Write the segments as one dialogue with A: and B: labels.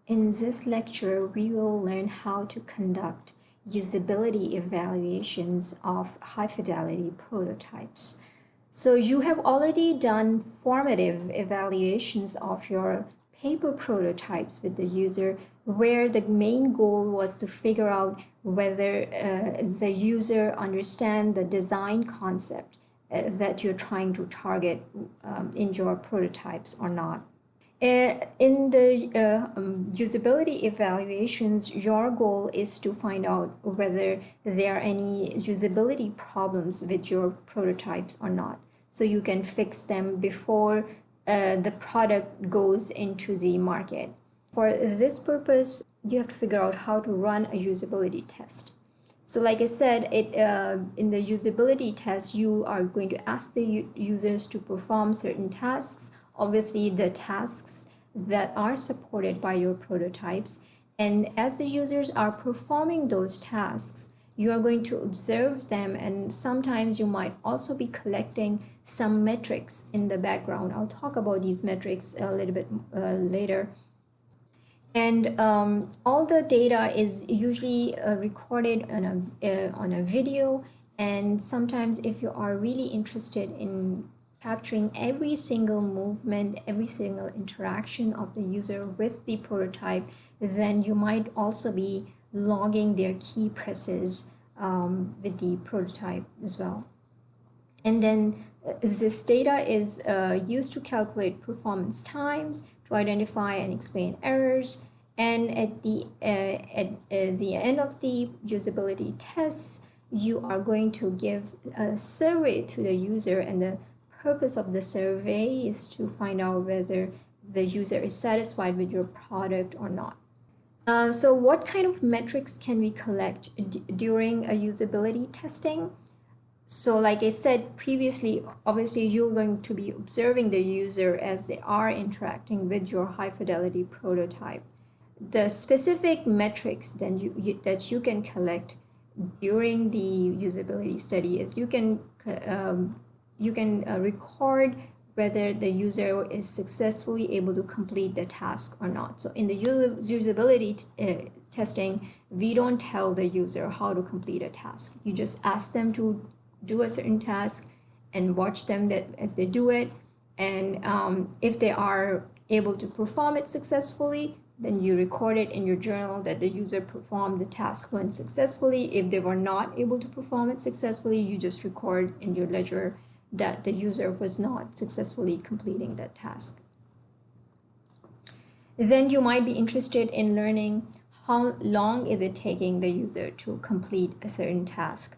A: In this lecture, we will learn how to conduct usability evaluations of high-fidelity prototypes. So you have already done formative evaluations of your paper prototypes with the user, where the main goal was to figure out whether the user understands the design concept that you're trying to target in your prototypes or not. In the usability evaluations, your goal is to find out whether there are any usability problems with your prototypes or not, so you can fix them before the product goes into the market. For this purpose, you have to figure out how to run a usability test. So like I said, in the usability test, you are going to ask the users to perform certain tasks, obviously the tasks that are supported by your prototypes. And as the users are performing those tasks, you are going to observe them, and sometimes you might also be collecting some metrics in the background. I'll talk about these metrics a little bit later. And all the data is usually recorded on a video, and sometimes if you are really interested in capturing every single movement, every single interaction of the user with the prototype, then you might also be logging their key presses with the prototype as well. And then this data is used to calculate performance times, to identify and explain errors. And at the end of the usability tests, you are going to give a survey to the user, and the purpose of the survey is to find out whether the user is satisfied with your product or not. So what kind of metrics can we collect during a usability testing? So like I said previously, obviously you're going to be observing the user as they are interacting with your high fidelity prototype. The specific metrics that you can collect during the usability study is you can record whether the user is successfully able to complete the task or not. So in the usability testing, we don't tell the user how to complete a task. You just ask them to do a certain task and watch them as they do it. And if they are able to perform it successfully, then you record it in your journal that the user performed the task one successfully. If they were not able to perform it successfully, you just record in your ledger that the user was not successfully completing that task. Then you might be interested in learning how long is it taking the user to complete a certain task.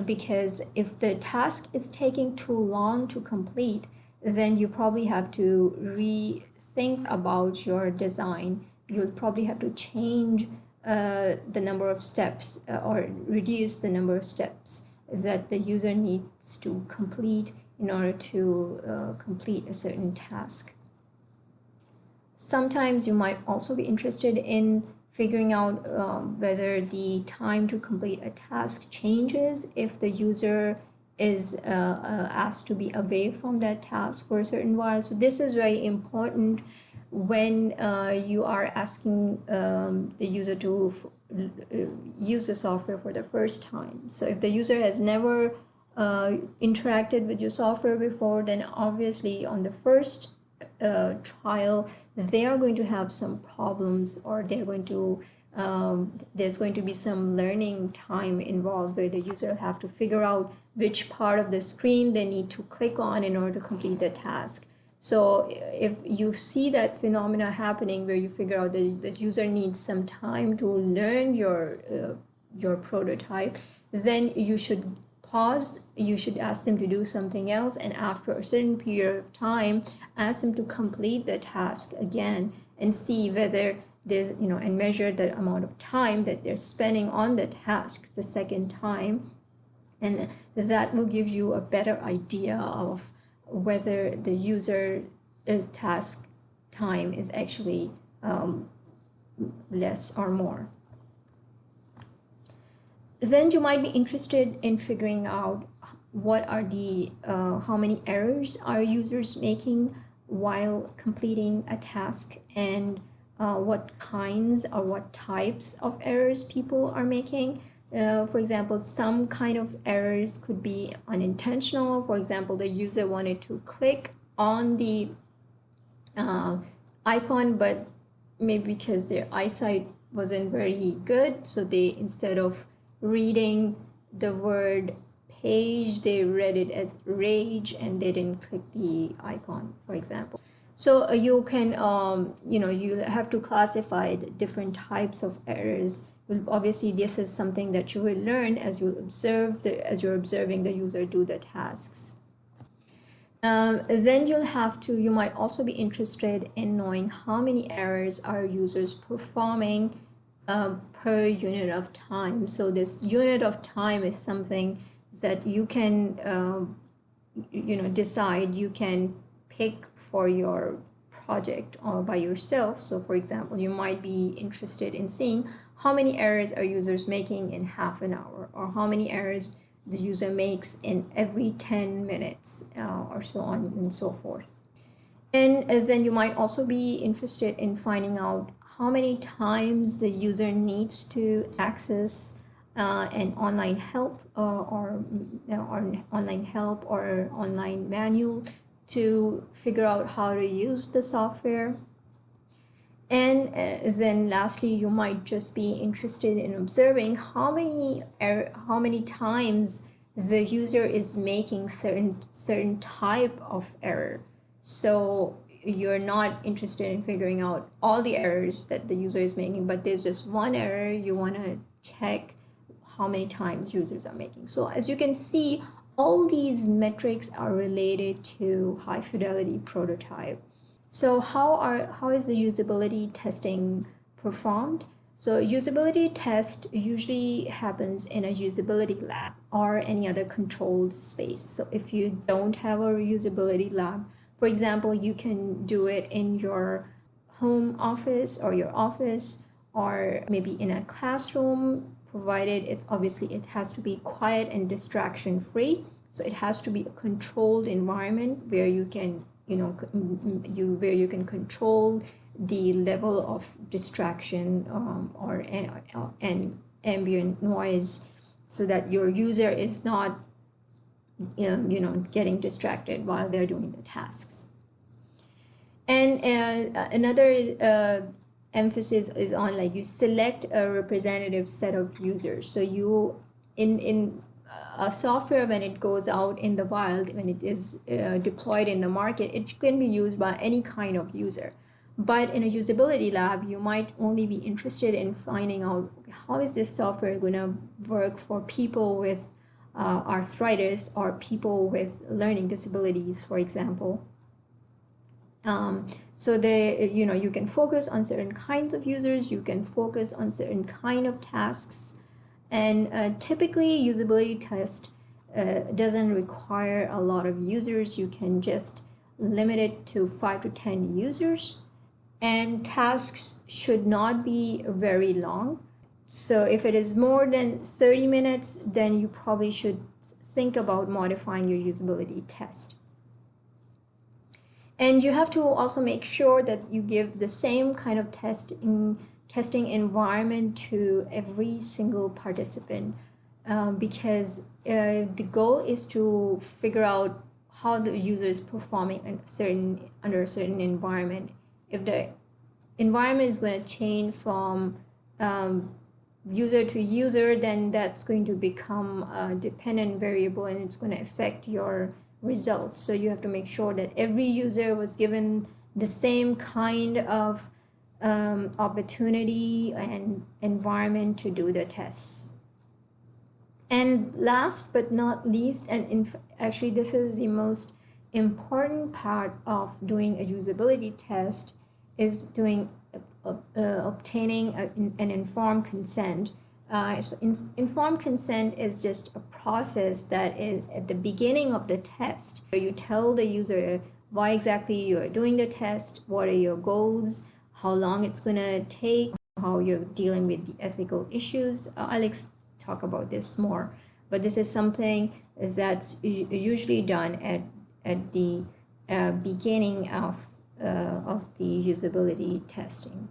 A: Because if the task is taking too long to complete, then you probably have to rethink about your design. You'll probably have to change the number of steps or reduce the number of steps that the user needs to complete in order to complete a certain task. Sometimes you might also be interested in figuring out whether the time to complete a task changes if the user is asked to be away from that task for a certain while. So this is very important when you are asking the user to use the software for the first time. So if the user has never interacted with your software before, then obviously on the first trial, they are going to have some problems, or they're going to there's going to be some learning time involved where the user will have to figure out which part of the screen they need to click on in order to complete the task. So if you see that phenomena happening where you figure out that the user needs some time to learn your prototype, then you should pause, you should ask them to do something else, and after a certain period of time, ask them to complete the task again and see whether there's, and measure the amount of time that they're spending on the task the second time. And that will give you a better idea of whether the user task time is actually less or more. Then you might be interested in figuring out what are the how many errors are users making while completing a task, and what kinds or what types of errors people are making. For example, some kind of errors could be unintentional. For example, the user wanted to click on the icon, but maybe because their eyesight wasn't very good, so they, instead of reading the word page, they read it as rage and they didn't click the icon, for example. So you can, you have to classify the different types of errors. Obviously, this is something that you will learn as you observe as you're observing the user do the tasks. Then you might also be interested in knowing how many errors are users performing per unit of time. So this unit of time is something that you can, decide, you can pick for your project or by yourself. So for example, you might be interested in seeing how many errors are users making in half an hour, or how many errors the user makes in every 10 minutes, or so on and so forth. And then you might also be interested in finding out how many times the user needs to access an online help or online manual to figure out how to use the software. And then lastly, you might just be interested in observing how many times the user is making certain type of error. So you're not interested in figuring out all the errors that the user is making, but there's just one error you want to check how many times users are making. So as you can see, all these metrics are related to high fidelity prototype. So how is the usability testing performed? So usability test usually happens in a usability lab or any other controlled space. So if you don't have a usability lab, for example, you can do it in your home office or your office, or maybe in a classroom, provided it has to be quiet and distraction free. So it has to be a controlled environment where you can where you can control the level of distraction or an ambient noise, so that your user is not getting distracted while they're doing the tasks. And another emphasis is on, like, you select a representative set of users. So you in a software, when it goes out in the wild, when it is deployed in the market, it can be used by any kind of user. But in a usability lab, you might only be interested in finding out how is this software going to work for people with arthritis or people with learning disabilities, for example. So you can focus on certain kinds of users, you can focus on certain kind of tasks. And typically, usability test doesn't require a lot of users. You can just limit it to 5 to 10 users. And tasks should not be very long. So if it is more than 30 minutes, then you probably should think about modifying your usability test. And you have to also make sure that you give the same kind of testing environment to every single participant, because the goal is to figure out how the user is performing under a certain environment. If the environment is going to change from user to user, then that's going to become a dependent variable and it's going to affect your results. So you have to make sure that every user was given the same kind of opportunity and environment to do the tests. And last but not least, and actually this is the most important part of doing a usability test, is obtaining an informed consent. Informed consent is just a process that is at the beginning of the test, where you tell the user why exactly you're doing the test, what are your goals, how long it's going to take, how you're dealing with the ethical issues. I'll talk about this more, but this is something that's usually done at the beginning of the usability testing.